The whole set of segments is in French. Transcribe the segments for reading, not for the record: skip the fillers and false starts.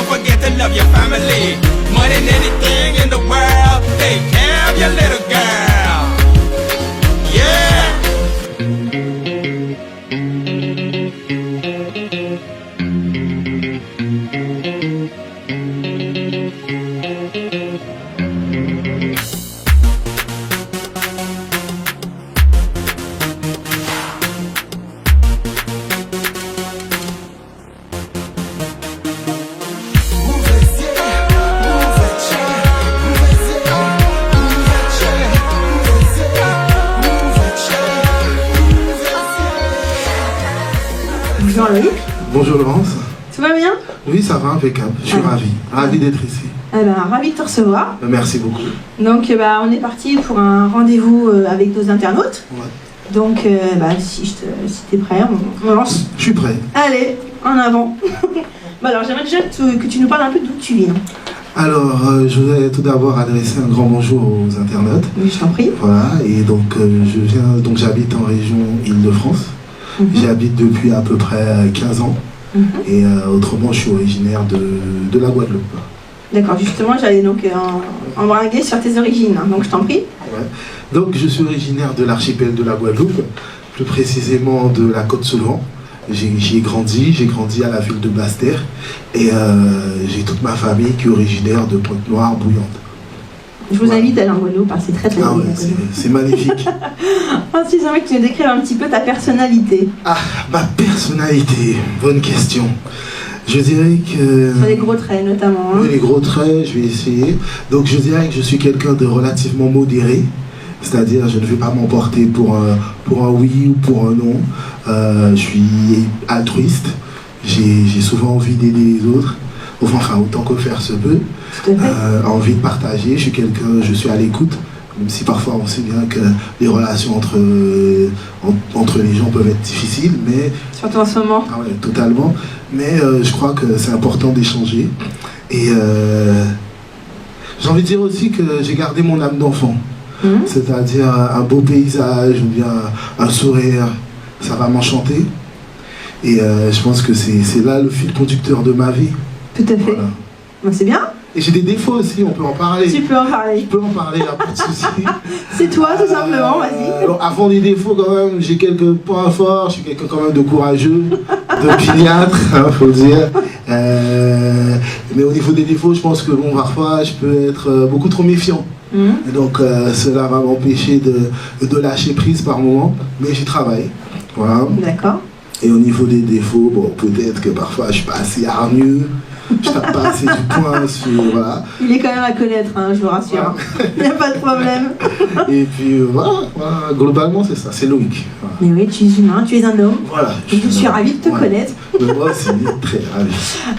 forget to love your family. More than anything in the world, take care of your little girl. Yeah. Bonjour Loïc. Bonjour Laurence. Tout va bien? Oui, ça va impeccable. Je suis ravi d'être ici. Ravi de te recevoir. Merci beaucoup. Donc on est parti pour un rendez-vous avec nos internautes. Ouais. Donc si t'es prêt, on lance. Je suis prêt. Allez, en avant. Alors j'aimerais déjà que tu nous parles un peu d'où tu viens. Alors, je voudrais tout d'abord adresser un grand bonjour aux internautes. Oui, je t'en prie. Voilà, et donc j'habite en région Île-de-France. J'habite depuis à peu près 15 ans. Et autrement, je suis originaire de la Guadeloupe. D'accord, justement, j'allais donc embringuer sur tes origines, hein, donc je t'en prie. Ouais. Donc, je suis originaire de l'archipel de la Guadeloupe, plus précisément de la Côte-Sauvant. J'y ai grandi à la ville de Basse-Terre. Et j'ai toute ma famille qui est originaire de Pointe-Noire, Bouillante. Je vous invite à aller en Guadeloupe, c'est très très beau. C'est magnifique. Ensuite, j'aimerais que tu nous décrives un petit peu ta personnalité. Ah, ma personnalité, bonne question. Je dirais que... Sur les gros traits notamment. Hein. Oui, les gros traits, je vais essayer. Donc je dirais que je suis quelqu'un de relativement modéré. C'est-à-dire, je ne vais pas m'emporter pour un oui ou pour un non. Je suis altruiste. J'ai souvent envie d'aider les autres. Enfin, autant que faire se peut. Envie de partager. Je suis à l'écoute. Même si parfois on sait bien que les relations entre les gens peuvent être difficiles, mais... Surtout en ce moment. Ah ouais, totalement. Mais je crois que c'est important d'échanger. Et j'ai envie de dire aussi que j'ai gardé mon âme d'enfant. C'est-à-dire un beau paysage ou bien un sourire, ça va m'enchanter. Et je pense que c'est là le fil conducteur de ma vie. Tout à fait. Voilà. Bon, c'est bien. Et j'ai des défauts aussi, on peut en parler. Tu peux en parler. Je peux en parler, pas de souci. C'est toi, tout simplement, vas-y. Alors, avant les défauts, quand même, j'ai quelques points forts. Je suis quelqu'un quand même de courageux, de opiniâtre, faut le dire. Mais au niveau des défauts, je pense que bon, parfois, je peux être beaucoup trop méfiant. Et donc, cela va m'empêcher de lâcher prise par moment. Mais j'y travaille. Voilà. D'accord. Et au niveau des défauts, bon, peut-être que parfois, je suis pas assez hargneux. Je tape pas assez du poing sur... Voilà. Il est quand même à connaître, hein, je vous rassure. Il n'y a pas de problème. Et puis voilà, globalement c'est ça, c'est Loïc. Voilà. Mais oui, tu es humain, tu es un homme. Voilà. Et je suis ravie de te connaître. Mais moi aussi, très ravi.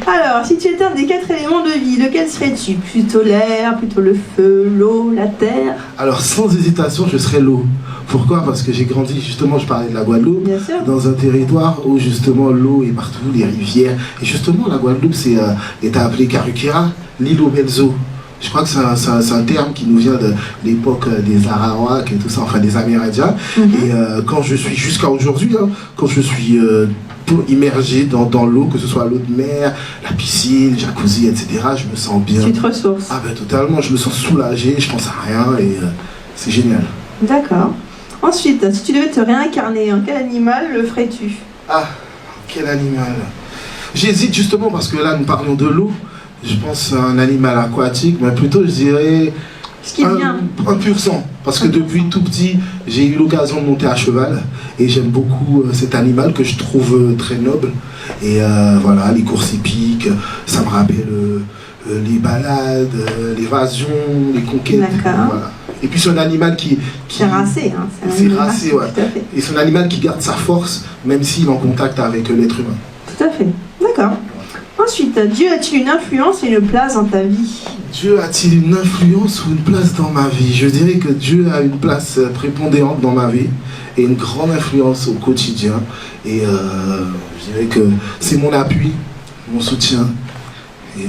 Alors, si tu étais un des 4 éléments de vie, lequel serais-tu? Plutôt l'air, plutôt le feu, l'eau, la terre? Alors sans hésitation, je serais l'eau. Pourquoi? Parce que j'ai grandi, justement, je parlais de la Guadeloupe, dans un territoire où justement l'eau est partout, les rivières. Et justement, la Guadeloupe est appelée Karukera, l'île aux belles eaux. Je crois que c'est un terme qui nous vient de l'époque des Arawaks et tout ça, enfin des Amérindiens. Et quand je suis, jusqu'à aujourd'hui, hein, quand je suis immergé dans l'eau, que ce soit l'eau de mer, la piscine, le jacuzzi, etc., je me sens bien. Tu te ressources? Ah ben totalement, je me sens soulagé, je pense à rien et c'est génial. D'accord. Ensuite, si tu devais te réincarner, en quel animal le ferais-tu? Ah, quel animal? J'hésite justement parce que là nous parlons de l'eau. Je pense à un animal aquatique, mais plutôt je dirais un pur sang. Parce que depuis tout petit, j'ai eu l'occasion de monter à cheval et j'aime beaucoup cet animal que je trouve très noble. Et voilà, les courses hippiques, ça me rappelle les balades, l'évasion, les conquêtes. Voilà. Et puis c'est un animal qui c'est racé, hein. C'est racé, ouais. Et c'est un animal qui garde sa force, même s'il est en contact avec l'être humain. Tout à fait. D'accord. Ensuite, Dieu a-t-il une influence et une place dans ta vie? Dieu a-t-il une influence ou une place dans ma vie? Je dirais que Dieu a une place prépondérante dans ma vie et une grande influence au quotidien. Et je dirais que c'est mon appui, mon soutien. Et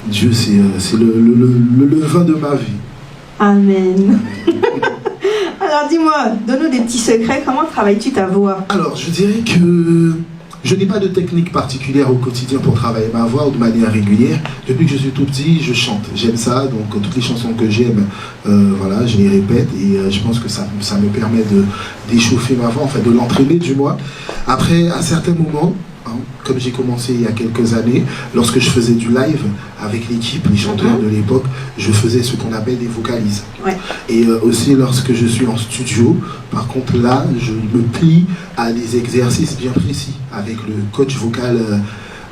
Dieu, c'est le levain de ma vie. Amen. Alors dis-moi, donne-nous des petits secrets, comment travailles-tu ta voix? Alors je dirais que Je n'ai pas de technique particulière au quotidien pour travailler ma voix ou de manière régulière. Depuis que je suis tout petit, je chante. J'aime ça, donc toutes les chansons que j'aime, voilà, je les répète et je pense que ça me permet d'échauffer ma voix, en fait, de l'entraîner du moins. Après, à certains moments, comme j'ai commencé il y a quelques années, lorsque je faisais du live avec l'équipe, les chanteurs de l'époque, je faisais ce qu'on appelle des vocalises. Ouais. Et aussi lorsque je suis en studio, par contre là, je me plie à des exercices bien précis avec le coach vocal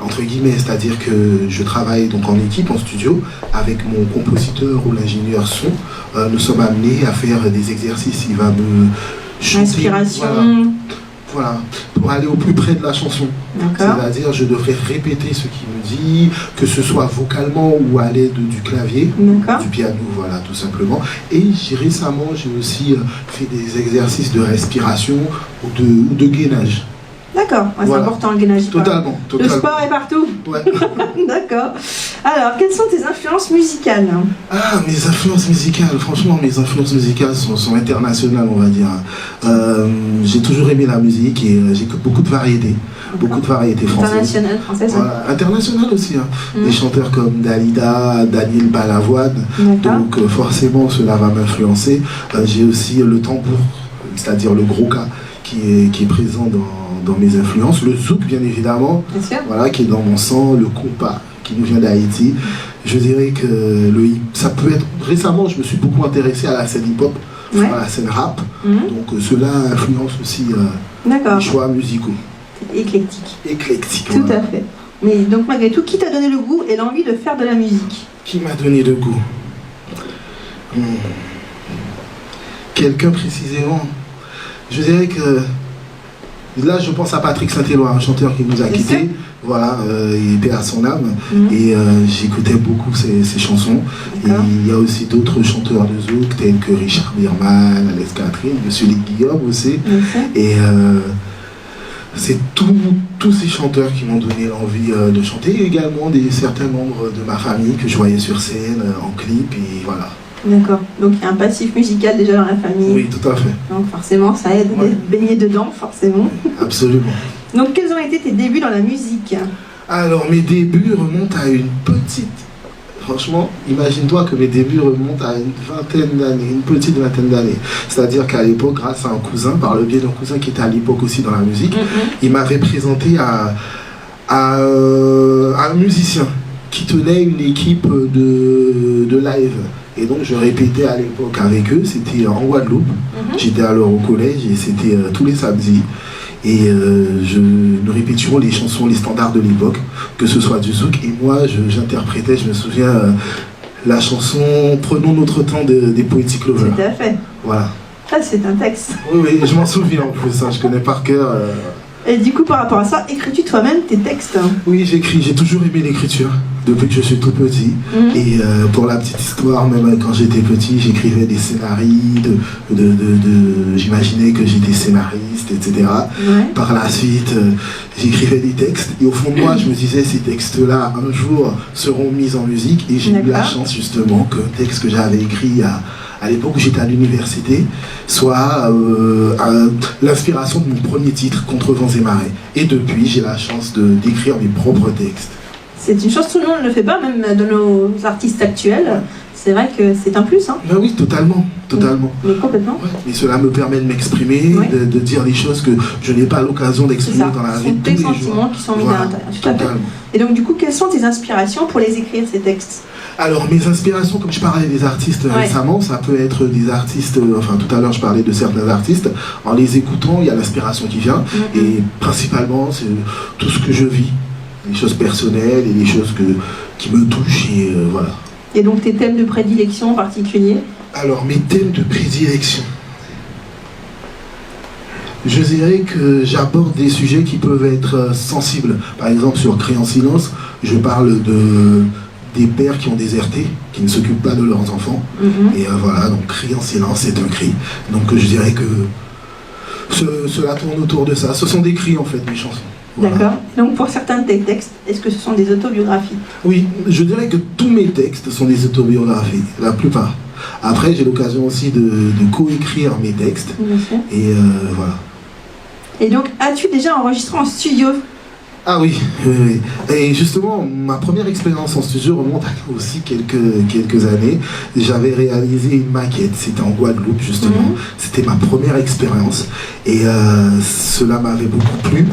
entre guillemets, c'est-à-dire que je travaille donc en équipe, en studio, avec mon compositeur ou l'ingénieur son. Nous sommes amenés à faire des exercices. Il va me chanter. Inspiration. Voilà, pour aller au plus près de la chanson. C'est-à-dire, je devrais répéter ce qu'il me dit, que ce soit vocalement ou à l'aide du clavier, du piano, voilà, tout simplement. Et récemment, j'ai aussi fait des exercices de respiration ou de gainage. D'accord, ouais, voilà. C'est important le gainage. Totalement. Le sport est partout. Ouais. D'accord. Alors, quelles sont tes influences musicales? Ah, mes influences musicales, franchement, mes influences musicales sont internationales, on va dire. J'ai toujours aimé la musique et j'écoute beaucoup de variétés. Beaucoup de variétés françaises. Internationales, françaises. Voilà, internationales aussi. Des chanteurs comme Dalida, Daniel Balavoine. Donc forcément, cela va m'influencer. J'ai aussi le tambour, c'est-à-dire le gros K, qui est présent dans mes influences. Le zouk, bien évidemment, voilà, qui est dans mon sang. Le compas, qui nous vient d'Haïti. Je dirais que ça peut être... Récemment, je me suis beaucoup intéressé à la scène hip-hop, à la scène rap. Donc cela influence aussi les choix musicaux. Éclectique. Éclectique. Tout à fait. Mais donc malgré tout, qui t'a donné le goût et l'envie de faire de la musique? Qui m'a donné le goût? Quelqu'un précisément. Je dirais que là, je pense à Patrick Saint-Éloi, un chanteur qui nous a quittés. Voilà, il était à son âme et j'écoutais beaucoup ses chansons. Et il y a aussi d'autres chanteurs de zouk tels que Richard Bierman, Alex Catherine, Monsieur Lee Guillaume aussi. Et c'est tous ces chanteurs qui m'ont donné l'envie de chanter. Et également certains membres de ma famille que je voyais sur scène, en clip, et voilà. D'accord. Donc il y a un passif musical déjà dans la famille. Oui, tout à fait. Donc forcément, ça aide d'être baigné dedans, forcément. Absolument. Donc quels ont été tes débuts dans la musique? Alors mes débuts remontent à une petite... Franchement, imagine-toi que mes débuts remontent à une vingtaine d'années, une petite vingtaine d'années. C'est-à-dire qu'à l'époque, grâce à un cousin, par le biais d'un cousin qui était à l'époque aussi dans la musique, il m'avait présenté à un musicien qui tenait une équipe de live. Et donc je répétais à l'époque avec eux, c'était en Guadeloupe. J'étais alors au collège et c'était tous les samedis. Et nous répétions les chansons, les standards de l'époque, que ce soit du zouk. Et moi, j'interprétais, je me souviens, la chanson « Prenons notre temps » des Poetic Lovers. Tout à fait. Voilà. Ça, c'est un texte. Oui, je m'en souviens en plus, je connais par cœur. Et du coup, par rapport à ça, écris-tu toi-même tes textes? Oui, j'écris. J'ai toujours aimé l'écriture, depuis que je suis tout petit. Et pour la petite histoire, même quand j'étais petit, j'écrivais des scénarios, j'imaginais que j'étais scénariste, etc. Par la suite, j'écrivais des textes. Et au fond de moi, je me disais, ces textes-là, un jour, seront mis en musique. Et j'ai eu la chance, justement, qu'un texte que j'avais écrit à l'époque où j'étais à l'université, soit l'inspiration de mon premier titre, Contre vents et marées. Et depuis, j'ai la chance d'écrire mes propres textes. C'est une chose, tout le monde ne le fait pas, même de nos artistes actuels. C'est vrai que c'est un plus. Hein. Ben oui, totalement. Mais complètement. Et cela me permet de m'exprimer, de dire des choses que je n'ai pas l'occasion d'exprimer dans la vie de tous les jours. Ce sont des sentiments qui sont mis à l'intérieur. Tout à fait. Et donc, du coup, quelles sont tes inspirations pour les écrire, ces textes? Alors, mes inspirations, comme je parlais des artistes récemment, ça peut être des artistes, enfin tout à l'heure je parlais de certains artistes, en les écoutant, il y a l'inspiration qui vient, et principalement, c'est tout ce que je vis, les choses personnelles et les choses qui me touchent, et voilà. Et donc, tes thèmes de prédilection en particulier? Alors, mes thèmes de prédilection. Je dirais que j'aborde des sujets qui peuvent être sensibles. Par exemple, sur Cri en silence, je parle des pères qui ont déserté, qui ne s'occupent pas de leurs enfants. Et voilà, donc Cri en silence, c'est un cri. Donc je dirais que cela tourne autour de ça. Ce sont des cris en fait, mes chansons. Voilà. D'accord. Donc pour certains de tes textes, est-ce que ce sont des autobiographies? Oui, je dirais que tous mes textes sont des autobiographies, la plupart. Après, j'ai l'occasion aussi de coécrire mes textes. Bien sûr. Et voilà. Et donc, as-tu déjà enregistré en studio Ah oui, oui, oui. Et justement, ma première expérience en studio remonte à aussi quelques années. J'avais réalisé une maquette, c'était en Guadeloupe justement. C'était ma première expérience et cela m'avait beaucoup plu.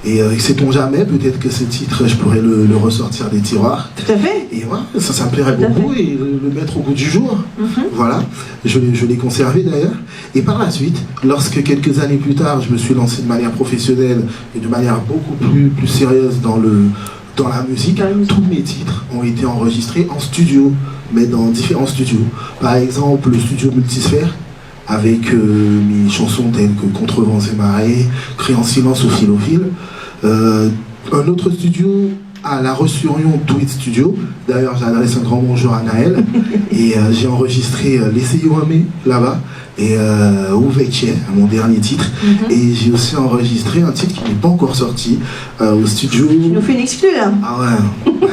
Et sait-on jamais, peut-être que ce titre, je pourrais le ressortir des tiroirs. Tout à fait. Et voilà, ça me plairait beaucoup et le mettre au goût du jour. Voilà, je l'ai conservé d'ailleurs. Et par la suite, lorsque quelques années plus tard, je me suis lancé de manière professionnelle et de manière beaucoup plus sérieuse dans la musique, tous mes titres ont été enregistrés en studio, mais dans différents studios. Par exemple, le studio Multisphère, avec mes chansons telles que Contre vents et marées, Cri en silence au Philophile. Un autre studio à La Roche-sur-Yon, Tweet Studio. D'ailleurs, j'adresse un grand bonjour à Naël. Et j'ai enregistré Les Seyouamé là-bas et Ouvekye, mon dernier titre. Et j'ai aussi enregistré un titre qui n'est pas encore sorti au studio. Tu nous fais une exclue là. Ah ouais.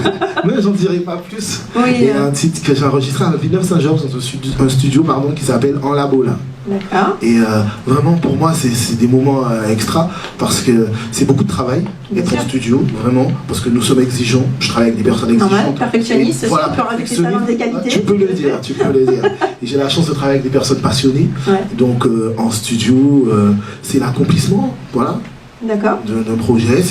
Mais j'en dirai pas plus. Oui, il y a un titre que j'ai enregistré à Villeneuve-Saint-Georges dans un studio qui s'appelle En Labola. D'accord. Et vraiment pour moi c'est des moments extra parce que c'est beaucoup de travail d'être en studio, vraiment, parce que nous sommes exigeants, je travaille avec des personnes exigeantes. Normal, perfectionniste, voilà, tu peux rajouter ça dans des qualités. Tu peux le dire, tu peux le dire. Et j'ai la chance de travailler avec des personnes passionnées, donc en studio, c'est l'accomplissement, voilà. D'accord. D'un projet,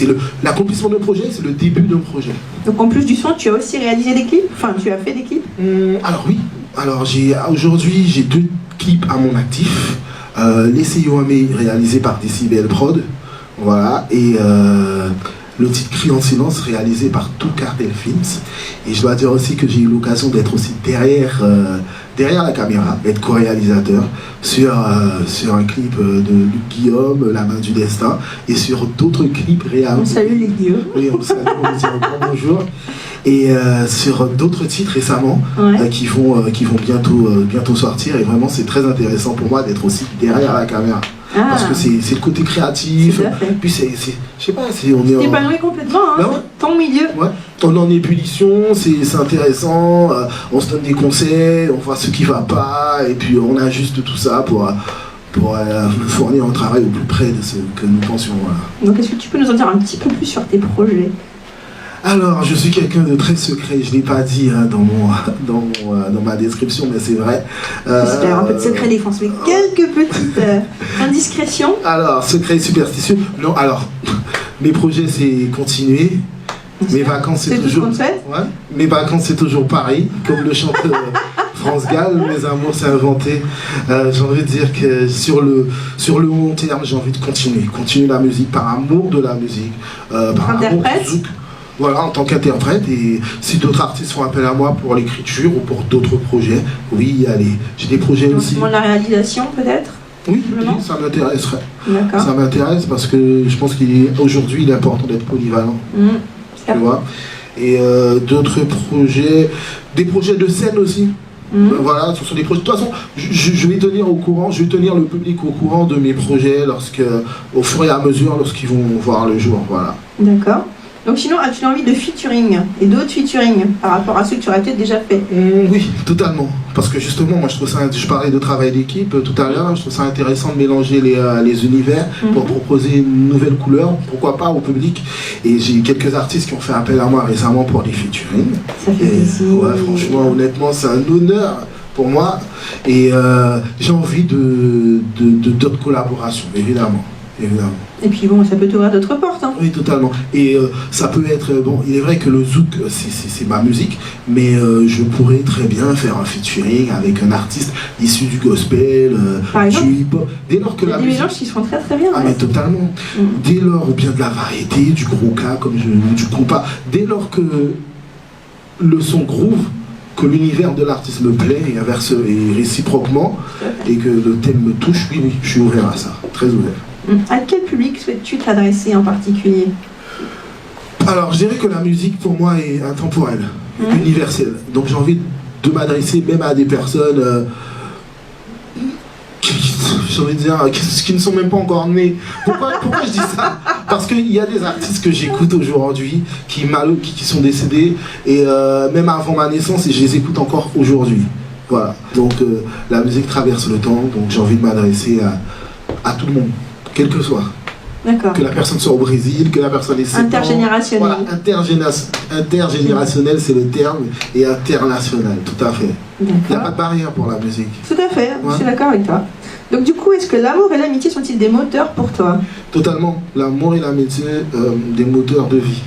l'accomplissement d'un projet, c'est le début d'un projet. Donc en plus du son, tu as aussi réalisé des clips? Enfin, tu as fait des clips? Alors oui, aujourd'hui j'ai 2 clips à mon actif. Les Seyouamé réalisé par Decibel Prod, voilà, et le titre Cri en silence réalisé par Tout Cartel Films. Et je dois dire aussi que j'ai eu l'occasion d'être aussi derrière la caméra, être co-réalisateur sur un clip de Luc Guillaume, La main du destin, et sur d'autres clips réalisés. On salue les Guillaume. Oui, on salue, on dit un grand bonjour. Et sur d'autres titres récemment qui vont bientôt sortir. Et vraiment, c'est très intéressant pour moi d'être aussi derrière la caméra. Parce que c'est le côté créatif. Puis je sais pas, on est épanoui complètement, hein. Ben ouais. Ton milieu. Ouais. On est en ébullition, c'est intéressant. On se donne des conseils, on voit ce qui va pas, et puis on ajuste tout ça pour fournir un travail au plus près de ce que nous pensions. Voilà. Donc est-ce que tu peux nous en dire un petit peu plus sur tes projets? Alors, je suis quelqu'un de très secret, je ne l'ai pas dit dans ma description, mais c'est vrai. C'est un peu de secret défense, mais quelques petites indiscrétions. Alors, secret superstitieux. Non, alors, mes projets, c'est continuer. Mes vacances, c'est toujours. Mes vacances, c'est toujours pareil, comme le chante France Gall. Mes amours, c'est inventé. J'ai envie de dire que sur le long terme, j'ai envie de continuer la musique par amour de la musique, par amour du zouk. Voilà, en tant qu'interprète, et si d'autres artistes font appel à moi pour l'écriture ou pour d'autres projets, oui, allez, j'ai des projets aussi. De la réalisation peut-être? Oui, ça m'intéresserait. D'accord. Ça m'intéresse parce que je pense qu'aujourd'hui, il est important d'être polyvalent. Tu vois. Et d'autres projets, des projets de scène aussi. Voilà, ce sont des projets. De toute façon, je vais tenir le public au courant de mes projets au fur et à mesure, lorsqu'ils vont voir le jour. Voilà. D'accord. Donc sinon, as-tu envie de featuring et d'autres featuring par rapport à ceux que tu aurais peut-être déjà fait? Oui, totalement. Parce que justement, moi je parlais de travail d'équipe tout à l'heure, je trouve ça intéressant de mélanger les univers pour proposer une nouvelle couleur, pourquoi pas au public. Et j'ai quelques artistes qui ont fait appel à moi récemment pour des featuring. Ça fait plaisir. Ouais, franchement, honnêtement, c'est un honneur pour moi. Et j'ai envie d'autres collaborations, évidemment. Et puis bon, ça peut t'ouvrir d'autres portes. Hein. Oui, totalement. Et ça peut être... Bon, il est vrai que le zouk, c'est ma musique, mais je pourrais très bien faire un featuring avec un artiste issu du gospel, du hip-hop. Dès lors que il y a des mélanges qui se font très très bien. Ah, mais totalement. Dès lors, ou bien de la variété, du gros cas, du compas, dès lors que le son groove, que l'univers de l'artiste me plaît et réciproquement, et que le thème me touche, oui, je suis ouvert à ça, très ouvert. À quel public souhaites-tu t'adresser en particulier? Alors, je dirais que la musique, pour moi, est intemporelle, universelle. Donc, j'ai envie de m'adresser même à des personnes j'ai envie de dire, qui ne sont même pas encore nées. Pourquoi je dis ça? Parce qu'il y a des artistes que j'écoute aujourd'hui, qui sont décédés, et même avant ma naissance, et je les écoute encore aujourd'hui. Voilà. Donc, la musique traverse le temps, donc j'ai envie de m'adresser à tout le monde. Quel que soit. Que la personne soit au Brésil, que la personne ait 7 ans. Intergénérationnel. Voilà, intergénérationnel, c'est le terme, et international, tout à fait. Il n'y a pas de barrière pour la musique. Tout à fait, je suis d'accord avec toi. Donc du coup, est-ce que l'amour et l'amitié sont-ils des moteurs pour toi? Totalement. L'amour et l'amitié, des moteurs de vie.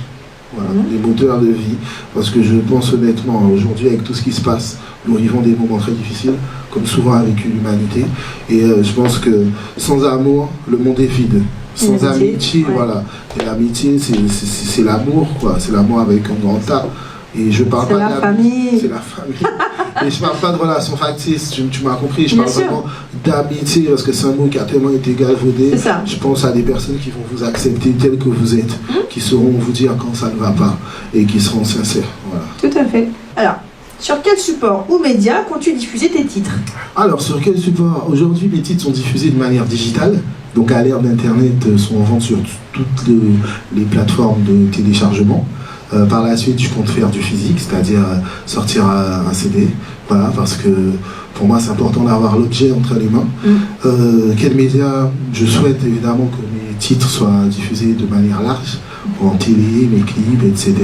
Voilà, des moteurs de vie. Parce que je pense honnêtement, aujourd'hui, avec tout ce qui se passe, nous vivons des moments très difficiles, comme souvent avec l'humanité. Et je pense que sans amour, le monde est vide. Sans amitié, voilà. Et l'amitié, c'est l'amour, quoi. C'est l'amour avec un grand A. Et je parle pas de la famille. C'est la famille. Et je parle pas de relations factices, tu m'as compris. Je parle vraiment d'amitié, parce que c'est un mot qui a tellement été galvaudé. Je pense à des personnes qui vont vous accepter tel que vous êtes, qui sauront vous dire quand ça ne va pas, et qui seront sincères. Voilà. Tout à fait. Alors, sur quel support ou média comptes-tu diffuser tes titres? Alors, sur quel support? Aujourd'hui, mes titres sont diffusés de manière digitale. Donc, à l'ère d'Internet, sont en vente sur toutes les plateformes de téléchargement. Par la suite, je compte faire du physique, c'est-à-dire sortir un CD. Voilà, parce que pour moi, c'est important d'avoir l'objet entre les mains. Quel média? Je souhaite évidemment que mes titres soient diffusés de manière large, en télé, mes clips, etc.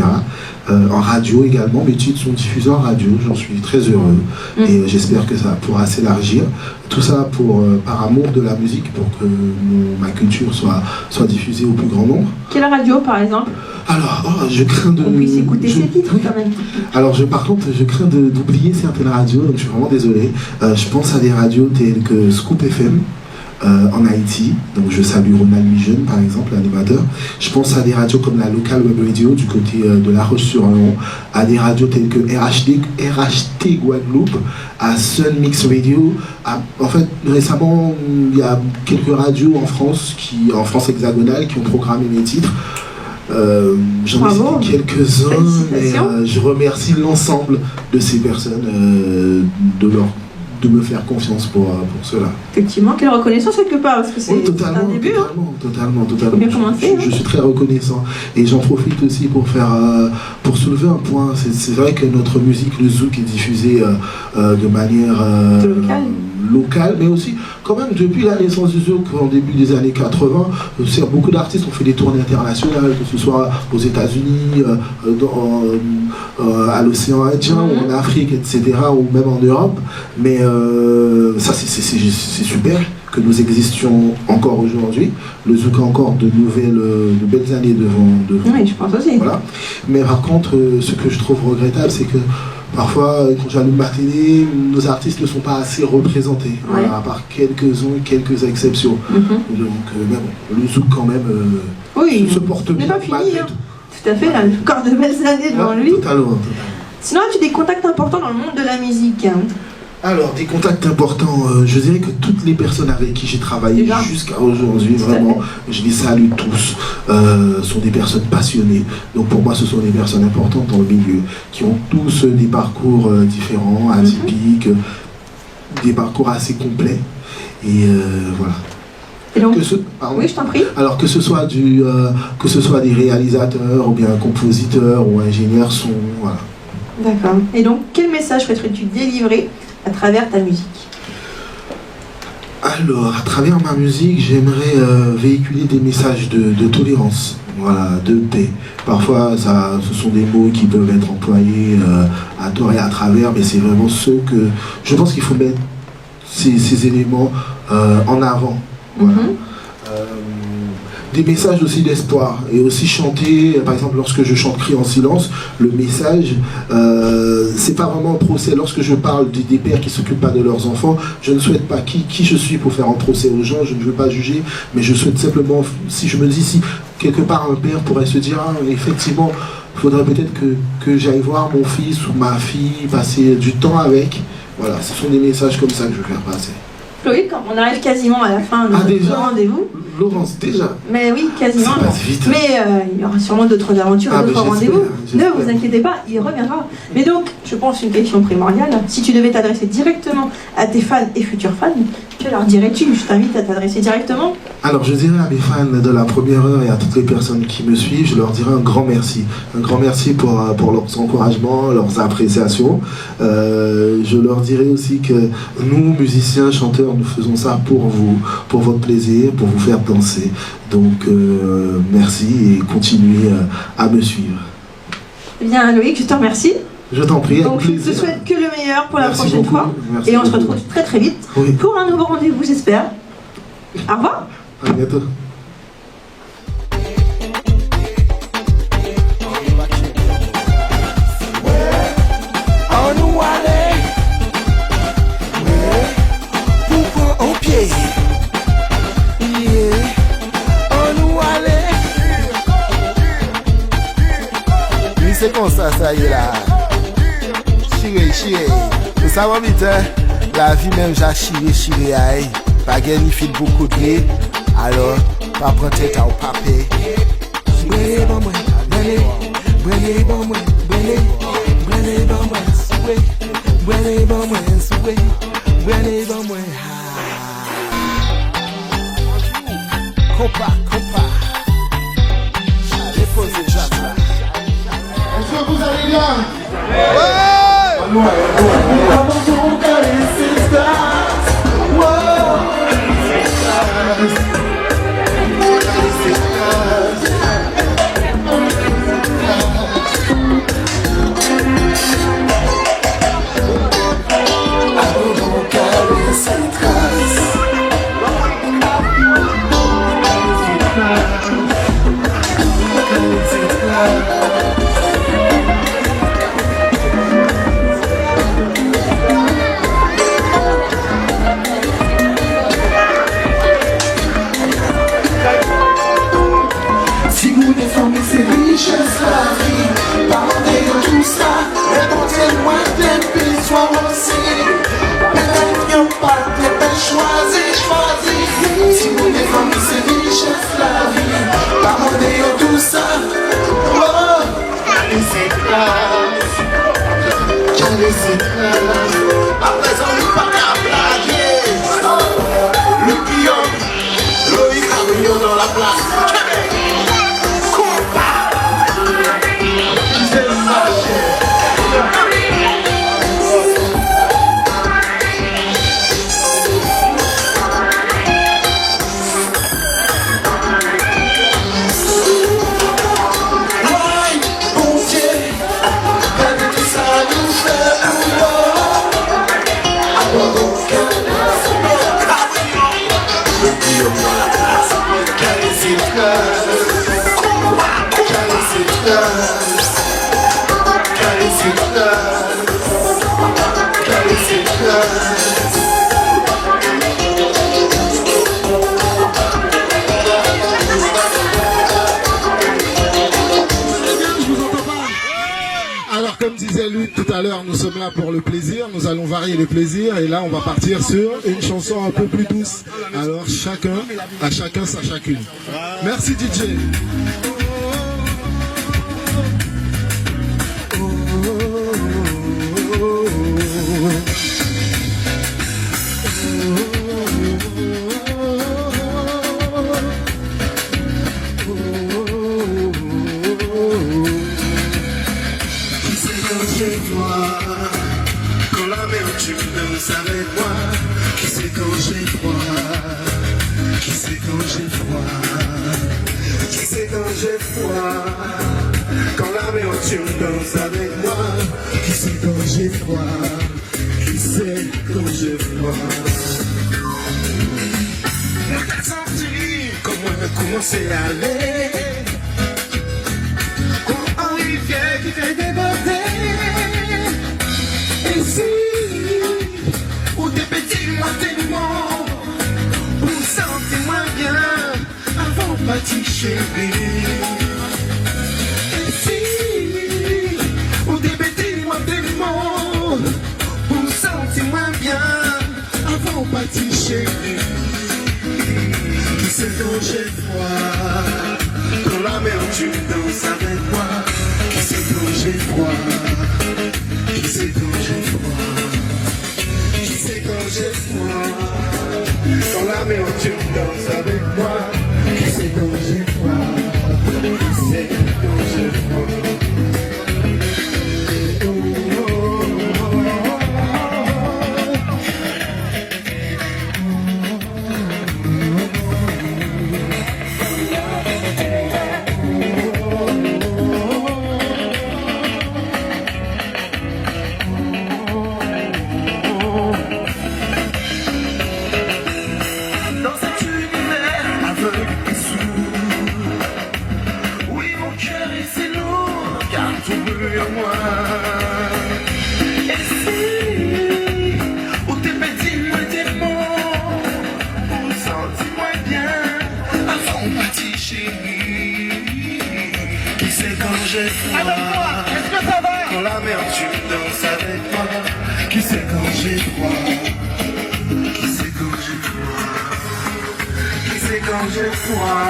En radio également, mes titres sont diffusés en radio, j'en suis très heureux. Et j'espère que ça pourra s'élargir. Tout ça par amour de la musique, pour que ma culture soit diffusée au plus grand nombre. Quelle radio, par exemple? Alors, je crains de... On puisse écouter ces titres, quand même. Alors, par contre, je crains d'oublier certaines radios, donc je suis vraiment désolé. Je pense à des radios telles que Scoop FM, en Haïti, donc je salue Ronald Mijeune par exemple, l'animateur. Je pense à des radios comme la Local Web Radio du côté de La Roche-sur-Yon, à des radios telles que RHT Guadeloupe, à Sun Mix Radio. En fait, récemment, il y a quelques radios en France hexagonale qui ont programmé mes titres. J'en ai cité quelques-uns, mais je remercie l'ensemble de ces personnes de me faire confiance pour cela. Effectivement, quelle reconnaissance quelque part, parce que c'est un début. Totalement. Faut bien commencer, je suis très reconnaissant. Et j'en profite aussi pour soulever un point. C'est vrai que notre musique, le zouk, est diffusée de manière locale, mais aussi quand même depuis la naissance du zouk en début des années 80, beaucoup d'artistes ont fait des tournées internationales, que ce soit aux États-Unis, à l'océan Indien, ou en Afrique, etc., ou même en Europe. Mais ça, c'est super que nous existions encore aujourd'hui. Le zouk a encore de belles années devant. Oui, je pense aussi. Voilà. Mais par contre, ce que je trouve regrettable, c'est que parfois, quand j'allume ma télé, nos artistes ne sont pas assez représentés, voilà, à part quelques exceptions. Donc, mais bon, le zouk quand même se porte bien. Pas fini, tout à fait, il a encore de belles années devant lui. Totalement. Sinon, as-tu des contacts importants dans le monde de la musique? Alors, des contacts importants, je dirais que toutes les personnes avec qui j'ai travaillé jusqu'à aujourd'hui, vraiment, je les salue tous, sont des personnes passionnées. Donc pour moi, ce sont des personnes importantes dans le milieu, qui ont tous des parcours différents, atypiques, des parcours assez complets. Et voilà. Et donc, oui, je t'en prie. Alors que ce soit des réalisateurs, ou bien compositeurs, ou ingénieurs son, voilà. D'accord. Et donc, quel message souhaiterais-tu délivrer à travers ta musique? Alors, à travers ma musique, j'aimerais véhiculer des messages de tolérance, voilà, de paix. Parfois, ce sont des mots qui peuvent être employés à tort et à travers, mais c'est vraiment que je pense qu'il faut mettre ces éléments en avant. Voilà. Des messages aussi d'espoir, et aussi chanter, par exemple lorsque je chante Cri en silence, le message, c'est pas vraiment un procès. Lorsque je parle des pères qui s'occupent pas de leurs enfants, je ne souhaite pas qui je suis pour faire un procès aux gens, je ne veux pas juger, mais je souhaite simplement, si je me dis, si quelque part un père pourrait se dire, effectivement, il faudrait peut-être que j'aille voir mon fils ou ma fille, passer du temps avec, voilà, ce sont des messages comme ça que je veux faire passer. Chloé, quand on arrive quasiment à la fin de notre rendez-vous. Laurence, déjà. Mais oui, quasiment. Ça passe vite. Mais il y aura sûrement d'autres aventures, d'autres rendez-vous. Ne vous inquiétez pas, il reviendra. Mais donc, je pense une question primordiale. Si tu devais t'adresser directement à tes fans et futurs fans, Que leur dirais-tu? Je t'invite à t'adresser directement. Alors je dirais à mes fans de la première heure et à toutes les personnes qui me suivent, je leur dirais un grand merci. Un grand merci pour leurs encouragements, leurs appréciations. Je leur dirais aussi que nous, musiciens, chanteurs, nous faisons ça pour vous, pour votre plaisir, pour vous faire danser. Donc merci et continuez à me suivre. Eh bien Loïc, je te remercie. Je t'en prie, donc, avec plaisir. Je te souhaite que le meilleur pour la Merci prochaine beaucoup. fois. Merci et on se beaucoup. retrouve très très vite Oui. pour un nouveau rendez-vous, j'espère. Au revoir. À bientôt. On nous allait, pour en pied. On nous allait. Oui, c'est comme ça y est là. Chiré. Vous savez vite, la vie même j'ai chiré aïe. Pas gagné, il fait beaucoup de lait. Alors, pas prendre tête au papé. Brûlez bon moi, brûlez bon moi, brûlez bon moi, soué, brûlez bon moi, soué, brûlez bon moi. Compa. Déposez Jacques. Est-ce que vous allez bien? Si vous défendez ces richesses, la vie, parlez de tout ça, répondez-moi des besoins aussi. Peut-être pas de choisir. Si vous défendez ces richesses, la vie, parlez de tout ça. Oh, allez, c'est classe. À présent, nous pas qu'à blaguer. Le guillaume, Loïc Carignon dans la place. Alors comme disait Luc tout à l'heure, nous sommes là pour le plaisir, nous allons varier les plaisirs et là on va partir sur une chanson un peu plus douce. Alors à chacun sa chacune. Merci DJ. Quand la mer tu danses avec moi, qui sait quand j'ai froid, qui sait quand j'ai froid, qui sait quand j'ai froid. Quand la mer tu danses avec moi, qui sait quand j'ai froid, qui sait quand j'ai froid. Moi t'as senti comment on a commencé à aller, comme en rivière qui fait déborder. Et si, ou des petits matins, pour sentir moins bien, avant bâti chérie. Et si, ou des petits matins, pour sentir moins bien, avant bâti chérie. Qui sait quand j'ai froid, quand la mer tu danses avec moi, qui sait quand j'ai froid. Qui sait quand j'ai froid, qui sait quand j'ai froid. Quand la mer tu danses avec moi, qui c'est quand j'ai froid, qui c'est quand j'ai froid. Quand la mer tu danses avec moi, qui sait quand j'ai froid, qui sait quand j'ai froid, qui sait quand j'ai froid.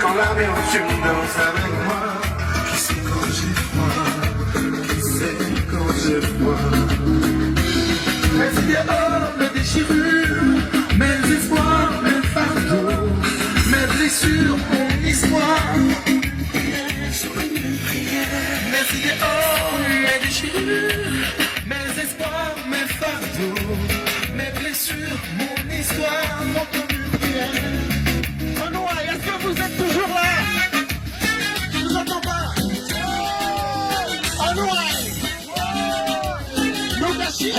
Quand la mer tu danses avec moi, qui sait quand j'ai froid, qui sait quand j'ai froid. Mes idéaux, mes déchirures, mes espoirs, mes fardeaux, mes blessures, mon histoire. Mes idéaux, mes déchirures, mes espoirs, mes fardeaux, mes blessures, mon histoire, mon prière. Renoir, est-ce que vous êtes toujours là? Je ne vous entends pas. Renoir, nous gâchis.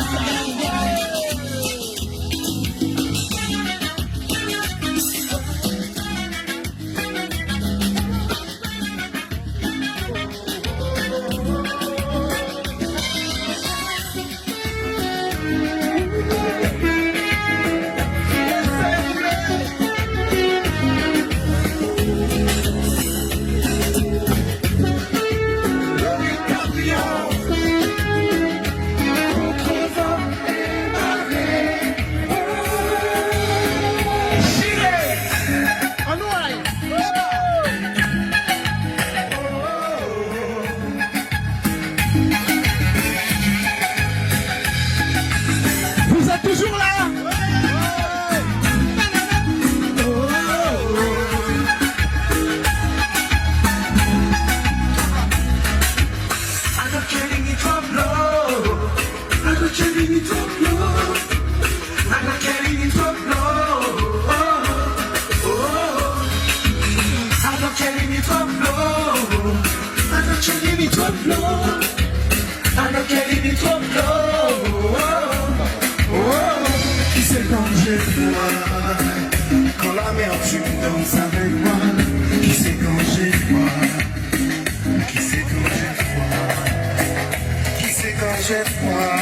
Quand la mer tu danses avec moi, qui sait quand j'ai froid, qui sait quand j'ai froid, qui sait quand j'ai froid.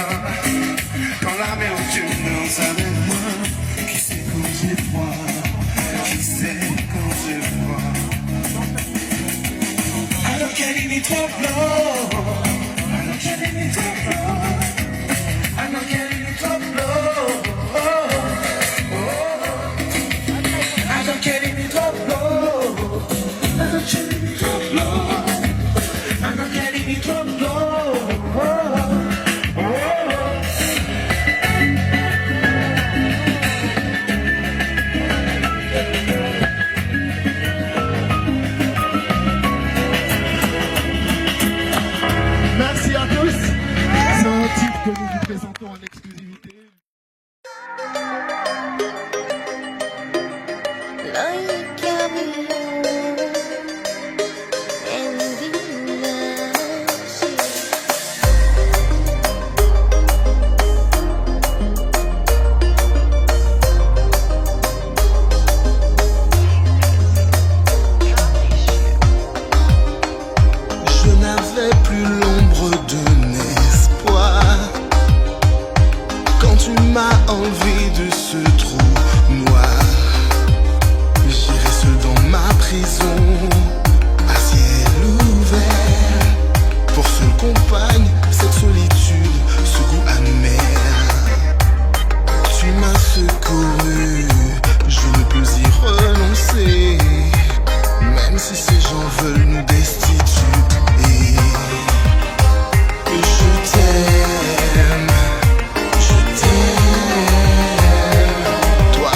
Quand la mer tu danses avec moi, qui sait quand j'ai froid, qui sait quand j'ai froid. Alors qu'elle est trop blanc, alors qu'elle est trop blanc, alors qu'elle est trop blanc. Merci à tous. C'est un titre que nous vous présentons en exclusivité. Enlevé de ce trou noir, j'irai seul dans ma prison, à ciel ouvert, pour seule compagne cette solitude, ce goût amer. Tu m'as secouru, je ne peux y renoncer, même si ces gens veulent nous destituer. Je t'aime. Toi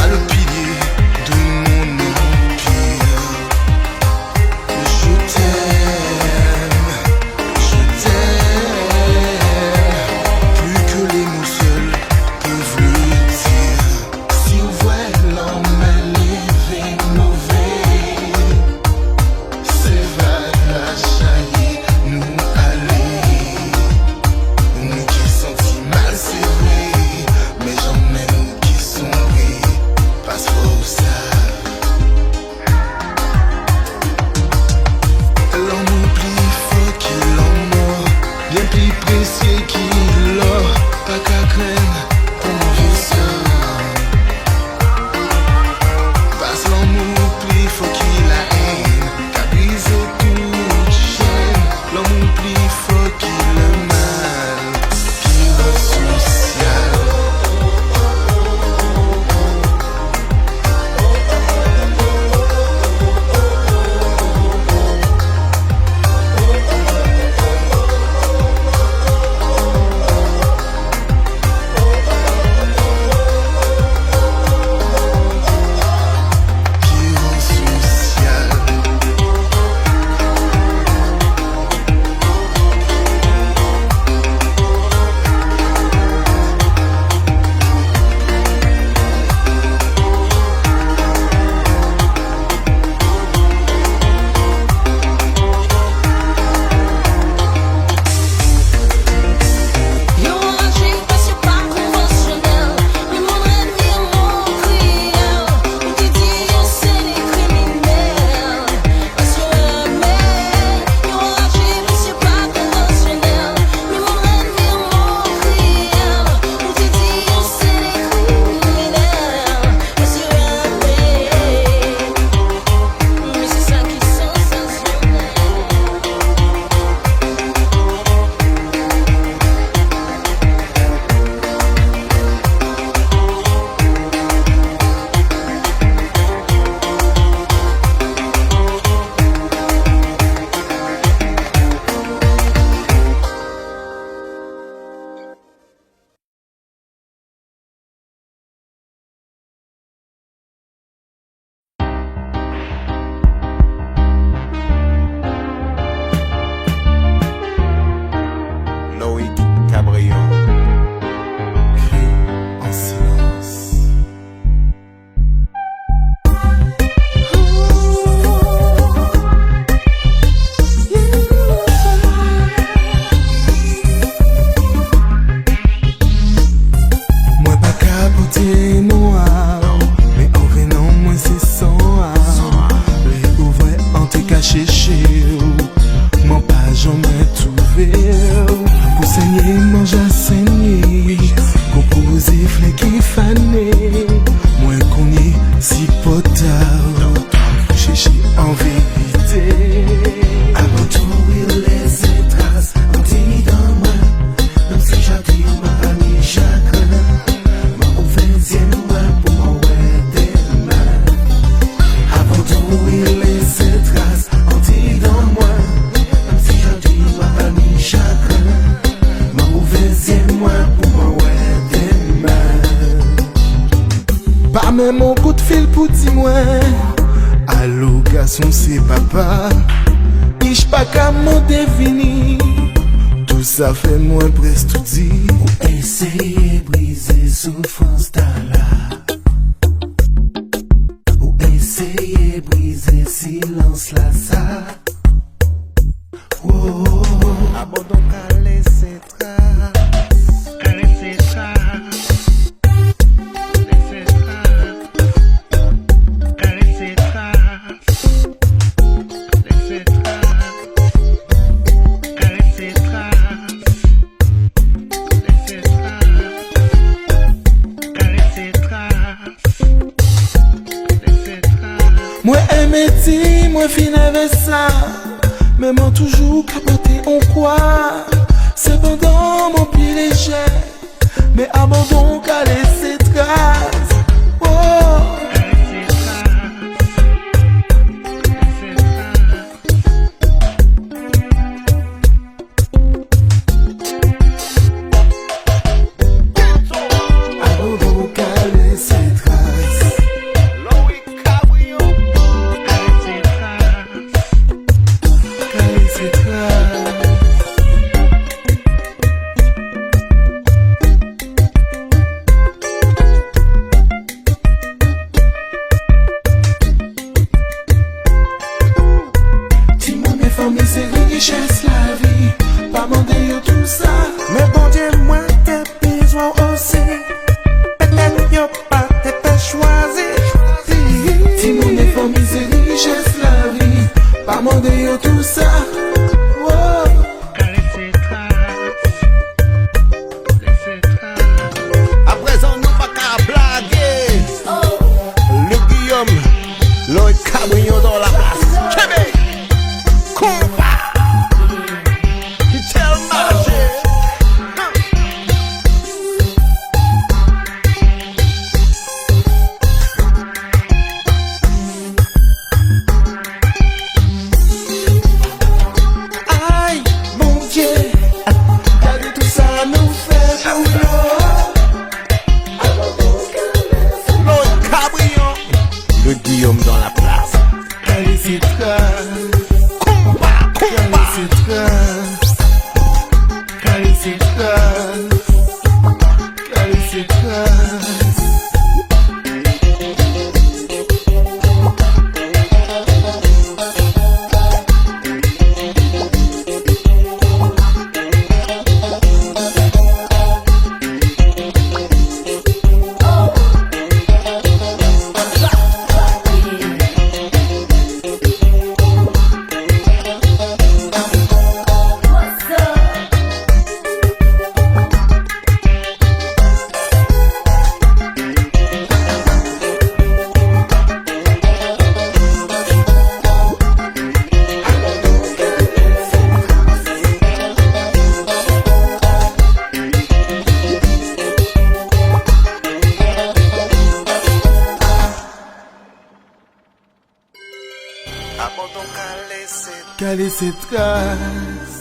Oui, laissez trace, anti dans moi. Même si je dis, moi pas mis chacun. Ma mauvaise moi pour moi, ouais, des mains. Pas même mon coup de fil pour dire moi. Allô, garçon, c'est papa. Ich pas qu'à m'en définir. Tout ça fait moins presque tout dit. Pour essayer briser souffrance d'Allah. Pour essayer briser silence là ça. Oh, oh, oh. Abandon qu'à laisser trace. Qu'à laisser trace. Laisser trace. Qu'à laisser trace. Laisser trace. Qu'à laisser trace. Laisser trace. Qu'à laisser trace. Laisser trace. Moi aimé ti, moi fin avec ça. Mais moi toujours capoté en quoi. Cependant mon pied léger. Mais abandon qu'à laisser trace. Oh. Qu'à laisser trace. Laisser trace. Abandon qu'à laisser trace. Famille c'est richesse la vie. Pas demander yo tout ça. Mais bon Dieu moi t'es besoin aussi. Peut-être yo pas t'es pas choisi. Timon et famille c'est richesse la vie. Pas demander yo tout ça. Oh. Laissez trace. Laissez trace. À présent nous pas qu'à blaguer. Le Guillaume, le Cabrillon dans la place. Québec. Aïe, mon Dieu, regardez tout ça nous fait pour Le Cabrillon, le Guillaume dans la place. allez, c'est trace. Allez, c'est trace. Allez, c'est trace. Allez, c'est trace. Abandon qu'à laisser Qu'à laisser trace.